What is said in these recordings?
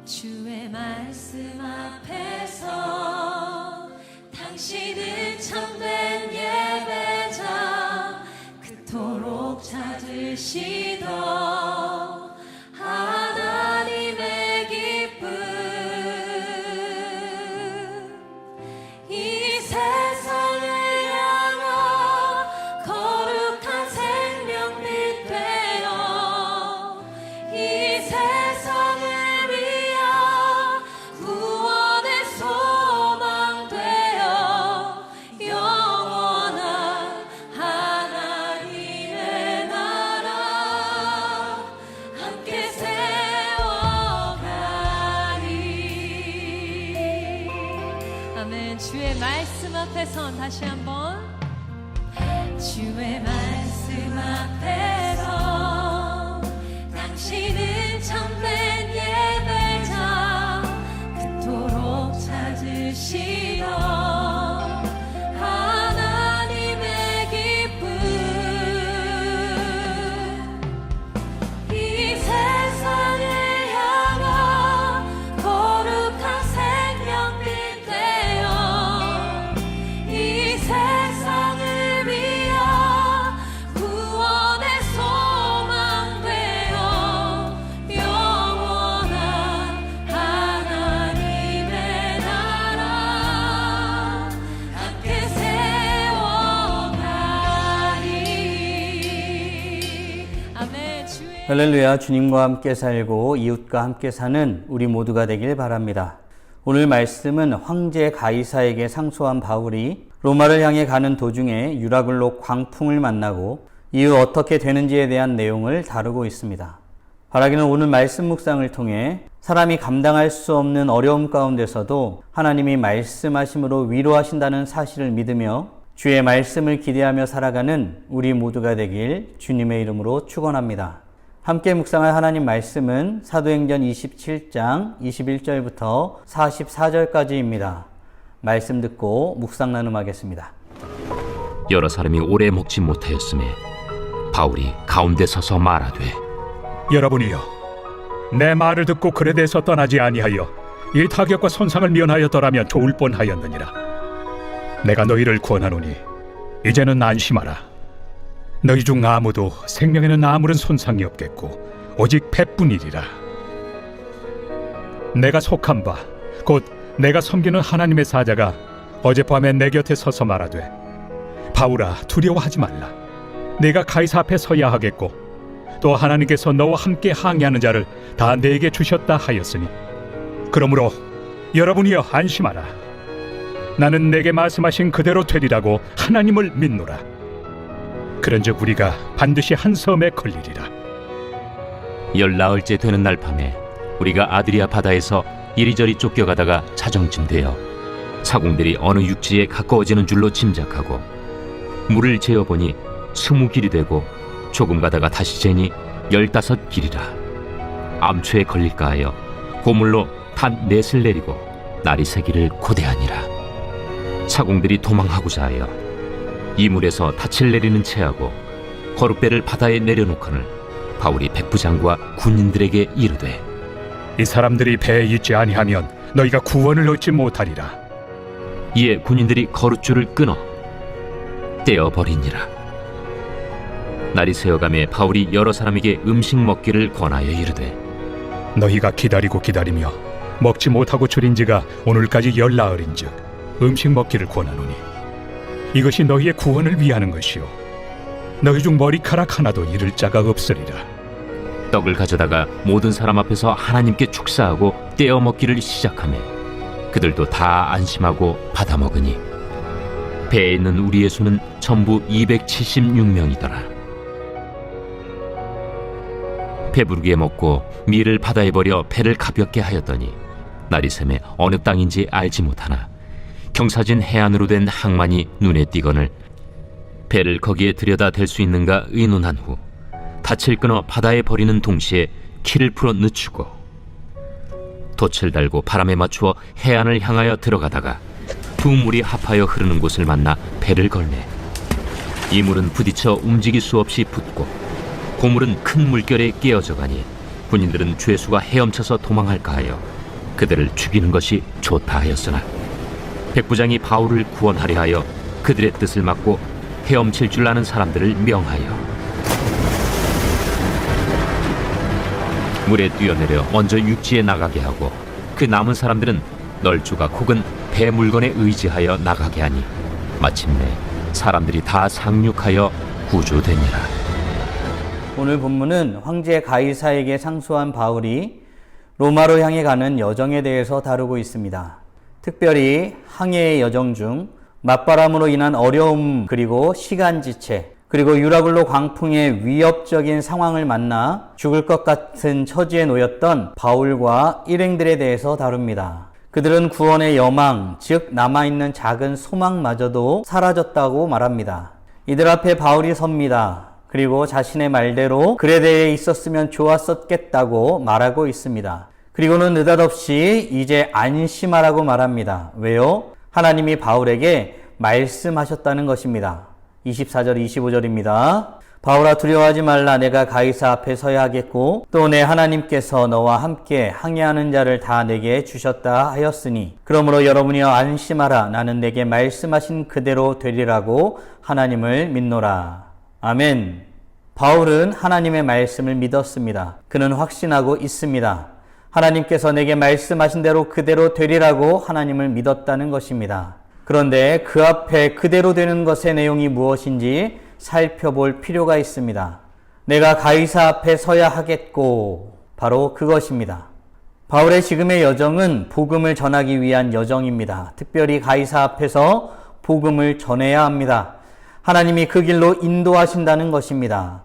주의 말씀 앞에서 당신은 참된 예배자 그토록 찾으시던 하나님의 기쁨 이 세상을 향한 거룩한 생명빛 되어 이 세상을 위한 구원의 소망 되어 영원한 하나님의 나라 함께 세워가리. 아멘. 주의 말씀 앞에서 다시 한번 주의 말씀 앞에서 당신은 참된 예배자 그토록 찾으시던 하나님의 기쁨 이 세상을 향한 거룩한 생명빛 되어 이 세상을 위한 구원의 소망 되어 영원한 하나님의 나라 함께 세워가리. 아멘. 주의 할렐루야. 주님과 함께 살고 이웃과 함께 사는 우리 모두가 되길 바랍니다. 오늘 말씀은 황제 가이사에게 상소한 바울이 로마를 향해 가는 도중에 유라굴로 광풍을 만나고 이후 어떻게 되는지에 대한 내용을 다루고 있습니다. 바라기는 오늘 말씀 묵상을 통해 사람이 감당할 수 없는 어려움 가운데서도 하나님이 말씀하심으로 위로하신다는 사실을 믿으며 주의 말씀을 기대하며 살아가는 우리 모두가 되길 주님의 이름으로 축원합니다. 함께 묵상할 하나님 말씀은 사도행전 27장 21절부터 44절까지입니다. 말씀 듣고 묵상 나눔하겠습니다. 여러 사람이 오래 먹지 못하였음에 바울이 가운데 서서 말하되 여러분이여, 내 말을 듣고 그레데에서 떠나지 아니하여 이 타격과 손상을 면하였더라면 좋을 뻔하였느니라. 내가 너희를 구원하노니 이제는 안심하라. 너희 중 아무도 생명에는 아무런 손상이 없겠고 오직 배뿐이리라. 내가 속한 바 곧 내가 섬기는 하나님의 사자가 어젯밤에 내 곁에 서서 말하되 바울아, 두려워하지 말라. 내가 가이사 앞에 서야 하겠고 또 하나님께서 너와 함께 항해하는 자를 다 내게 주셨다 하였으니 그러므로 여러분이여 안심하라. 나는 내게 말씀하신 그대로 되리라고 하나님을 믿노라. 그런즉 우리가 반드시 한 섬에 걸리리라. 14일째 되는 날 밤에 우리가 아드리아 바다에서 이리저리 쫓겨가다가 자정쯤 되어 사공들이 어느 육지에 가까워지는 줄로 짐작하고 물을 재어보니 20길이 되고 조금 가다가 다시 재니 15길이라. 암초에 걸릴까 하여 고물로 단 넷을 내리고 날이 새기를 고대하니라. 사공들이 도망하고자 하여 이 물에서 닻을 내리는 채하고 거룻배를 바다에 내려놓거늘 바울이 백부장과 군인들에게 이르되 이 사람들이 배에 있지 아니하면 너희가 구원을 얻지 못하리라. 이에 군인들이 거룻줄을 끊어 떼어버리니라. 날이 새어가매 바울이 여러 사람에게 음식 먹기를 권하여 이르되 너희가 기다리고 기다리며 먹지 못하고 줄인 지가 오늘까지 14일인즉 음식 먹기를 권하노니 이것이 너희의 구원을 위하는 것이요 너희 중 머리카락 하나도 잃을 자가 없으리라. 떡을 가져다가 모든 사람 앞에서 하나님께 축사하고 떼어 먹기를 시작하매 그들도 다 안심하고 받아 먹으니 배에 있는 우리의 수는 전부 276명이더라. 배부르게 먹고 밀을 바다에 버려 배를 가볍게 하였더니 날이 새매 어느 땅인지 알지 못하나 경사진 해안으로 된 항만이 눈에 띄거늘 배를 거기에 들여다 댈 수 있는가 의논한 후 닻을 끊어 바다에 버리는 동시에 키를 풀어 늦추고 돛을 달고 바람에 맞추어 해안을 향하여 들어가다가 두 물이 합하여 흐르는 곳을 만나 배를 걸매 이 물은 부딪혀 움직일 수 없이 붙고 고물은 큰 물결에 깨어져 가니 군인들은 죄수가 헤엄쳐서 도망할까 하여 그들을 죽이는 것이 좋다 하였으나 백부장이 바울을 구원하려 하여 그들의 뜻을 막고 헤엄칠 줄 아는 사람들을 명하여 물에 뛰어내려 먼저 육지에 나가게 하고 그 남은 사람들은 널조각 혹은 배 물건에 의지하여 나가게 하니 마침내 사람들이 다 상륙하여 구조되니라. 오늘 본문은 황제 가이사에게 상소한 바울이 로마로 향해 가는 여정에 대해서 다루고 있습니다. 특별히 항해의 여정 중 맞바람으로 인한 어려움, 그리고 시간지체, 그리고 유라굴로 광풍의 위협적인 상황을 만나 죽을 것 같은 처지에 놓였던 바울과 일행들에 대해서 다룹니다. 그들은 구원의 여망, 즉 남아있는 작은 소망마저도 사라졌다고 말합니다. 이들 앞에 바울이 섭니다. 그리고 자신의 말대로 그레데에 있었으면 좋았었겠다고 말하고 있습니다. 그리고는 느닷없이 이제 안심하라고 말합니다. 왜요? 하나님이 바울에게 말씀하셨다는 것입니다. 24절 25절입니다. 바울아, 두려워하지 말라. 내가 가이사 앞에 서야 하겠고 또 내 하나님께서 너와 함께 항해하는 자를 다 내게 주셨다 하였으니 그러므로 여러분이여 안심하라. 나는 내게 말씀하신 그대로 되리라고 하나님을 믿노라. 아멘. 바울은 하나님의 말씀을 믿었습니다. 그는 확신하고 있습니다. 하나님께서 내게 말씀하신 대로 그대로 되리라고 하나님을 믿었다는 것입니다. 그런데 그 앞에 그대로 되는 것의 내용이 무엇인지 살펴볼 필요가 있습니다. 내가 가이사 앞에 서야 하겠고, 바로 그것입니다. 바울의 지금의 여정은 복음을 전하기 위한 여정입니다. 특별히 가이사 앞에서 복음을 전해야 합니다. 하나님이 그 길로 인도하신다는 것입니다.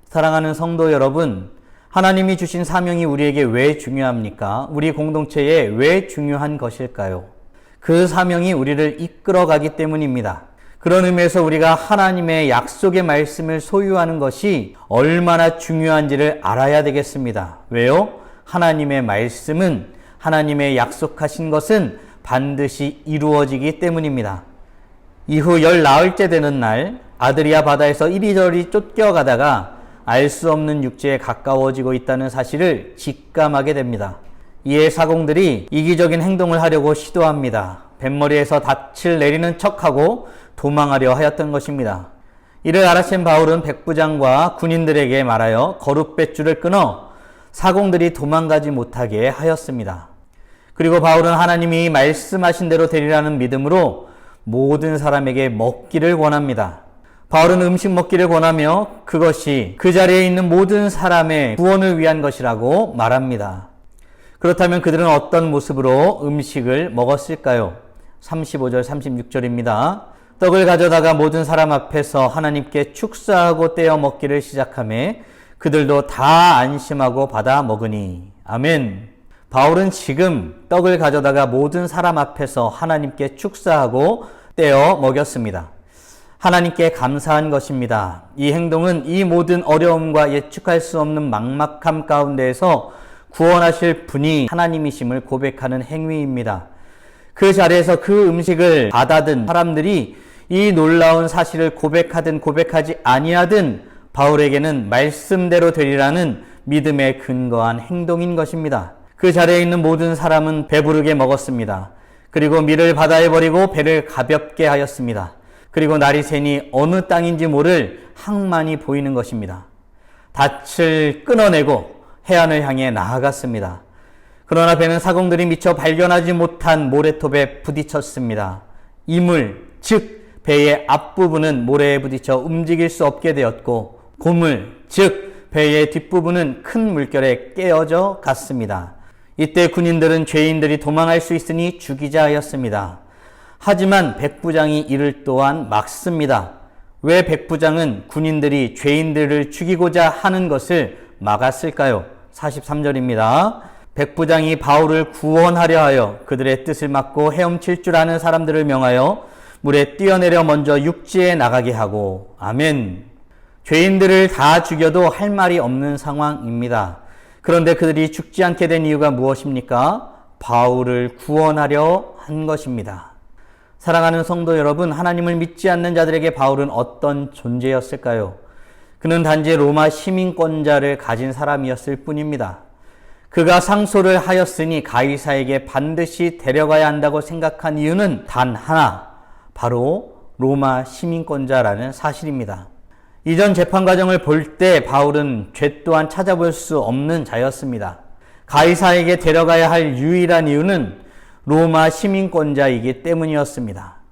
사랑하는 성도 여러분, 하나님이 주신 사명이 우리에게 왜 중요합니까? 우리 공동체에 왜 중요한 것일까요? 그 사명이 우리를 이끌어가기 때문입니다. 그런 의미에서 우리가 하나님의 약속의 말씀을 소유하는 것이 얼마나 중요한지를 알아야 되겠습니다. 왜요? 하나님의 말씀은, 하나님의 약속하신 것은 반드시 이루어지기 때문입니다. 이후 10나흘째 되는 날, 아드리아 바다에서 이리저리 쫓겨가다가 알 수 없는 육지에 가까워지고 있다는 사실을 직감하게 됩니다. 이에 사공들이 이기적인 행동을 하려고 시도합니다. 뱃머리에서 닻을 내리는 척하고 도망하려 하였던 것입니다. 이를 알아챈 바울은 백부장과 군인들에게 말하여 거룻배줄을 끊어 사공들이 도망가지 못하게 하였습니다. 그리고 바울은 하나님이 말씀하신 대로 되리라는 믿음으로 모든 사람에게 먹기를 권합니다. 바울은 음식 먹기를 권하며 그것이 그 자리에 있는 모든 사람의 구원을 위한 것이라고 말합니다. 그렇다면 그들은 어떤 모습으로 음식을 먹었을까요? 35절 36절입니다. 떡을 가져다가 모든 사람 앞에서 하나님께 축사하고 떼어 먹기를 시작하매 그들도 다 안심하고 받아 먹으니. 아멘. 바울은 지금 떡을 가져다가 모든 사람 앞에서 하나님께 축사하고 떼어 먹였습니다. 하나님께 감사한 것입니다. 이 행동은 이 모든 어려움과 예측할 수 없는 막막함 가운데에서 구원하실 분이 하나님이심을 고백하는 행위입니다. 그 자리에서 그 음식을 받아든 사람들이 이 놀라운 사실을 고백하든 고백하지 아니하든 바울에게는 말씀대로 되리라는 믿음에 근거한 행동인 것입니다. 그 자리에 있는 모든 사람은 배부르게 먹었습니다. 그리고 밀을 바다에 버리고 배를 가볍게 하였습니다. 그리고 날이 새니 어느 땅인지 모를 항만이 보이는 것입니다. 닻을 끊어내고 해안을 향해 나아갔습니다. 그러나 배는 사공들이 미처 발견하지 못한 모래톱에 부딪혔습니다. 이물, 즉 배의 앞부분은 모래에 부딪혀 움직일 수 없게 되었고 고물, 즉 배의 뒷부분은 큰 물결에 깨어져 갔습니다. 이때 군인들은 죄인들이 도망할 수 있으니 죽이자 하였습니다. 하지만 백부장이 이를 또한 막습니다. 왜 백부장은 군인들이 죄인들을 죽이고자 하는 것을 막았을까요? 43절입니다. 백부장이 바울을 구원하려 하여 그들의 뜻을 막고 헤엄칠 줄 아는 사람들을 명하여 물에 뛰어내려 먼저 육지에 나가게 하고. 아멘. 죄인들을 다 죽여도 할 말이 없는 상황입니다. 그런데 그들이 죽지 않게 된 이유가 무엇입니까? 바울을 구원하려 한 것입니다. 사랑하는 성도 여러분, 하나님을 믿지 않는 자들에게 바울은 어떤 존재였을까요? 그는 단지 로마 시민권자를 가진 사람이었을 뿐입니다. 그가 상소를 하였으니 가이사에게 반드시 데려가야 한다고 생각한 이유는 단 하나, 바로 로마 시민권자라는 사실입니다. 이전 재판 과정을 볼 때 바울은 죄 또한 찾아볼 수 없는 자였습니다. 가이사에게 데려가야 할 유일한 이유는 로마 시민권자이기 때문이었습니다.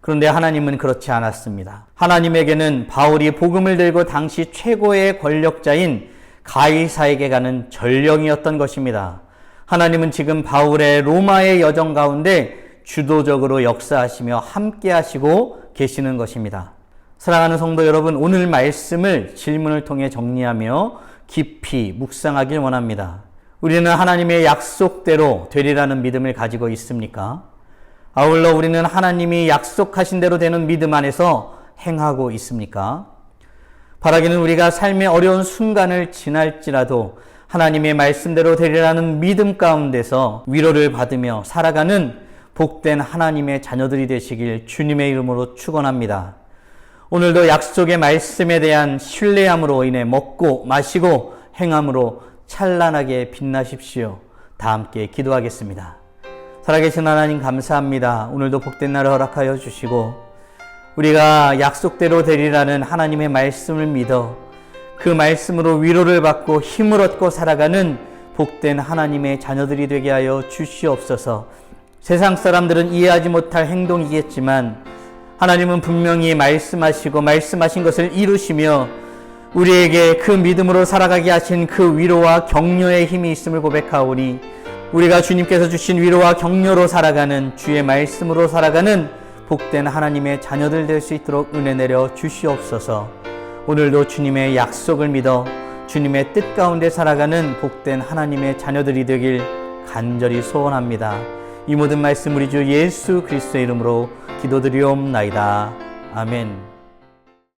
그런데 하나님은 그렇지 않았습니다. 하나님에게는 바울이 복음을 들고 당시 최고의 권력자인 가이사에게 가는 전령이었던 것입니다. 하나님은 지금 바울의 로마의 여정 가운데 주도적으로 역사하시며 함께 하시고 계시는 것입니다. 사랑하는 성도 여러분, 오늘 말씀을 질문을 통해 정리하며 깊이 묵상하길 원합니다. 우리는 하나님의 약속대로 되리라는 믿음을 가지고 있습니까? 아울러 우리는 하나님이 약속하신 대로 되는 믿음 안에서 행하고 있습니까? 바라기는 우리가 삶의 어려운 순간을 지날지라도 하나님의 말씀대로 되리라는 믿음 가운데서 위로를 받으며 살아가는 복된 하나님의 자녀들이 되시길 주님의 이름으로 축원합니다. 오늘도 약속의 말씀에 대한 신뢰함으로 인해 먹고 마시고 행함으로 찬란하게 빛나십시오. 다 함께 기도하겠습니다. 살아계신 하나님 감사합니다. 오늘도 복된 날을 허락하여 주시고 우리가 약속대로 되리라는 하나님의 말씀을 믿어 그 말씀으로 위로를 받고 힘을 얻고 살아가는 복된 하나님의 자녀들이 되게 하여 주시옵소서. 세상 사람들은 이해하지 못할 행동이겠지만 하나님은 분명히 말씀하시고 말씀하신 것을 이루시며 우리에게 그 믿음으로 살아가게 하신 그 위로와 격려의 힘이 있음을 고백하오니 우리가 주님께서 주신 위로와 격려로 살아가는 주의 말씀으로 살아가는 복된 하나님의 자녀들 될 수 있도록 은혜 내려 주시옵소서. 오늘도 주님의 약속을 믿어 주님의 뜻 가운데 살아가는 복된 하나님의 자녀들이 되길 간절히 소원합니다. 이 모든 말씀 우리 주 예수 그리스도의 이름으로 기도드리옵나이다. 아멘.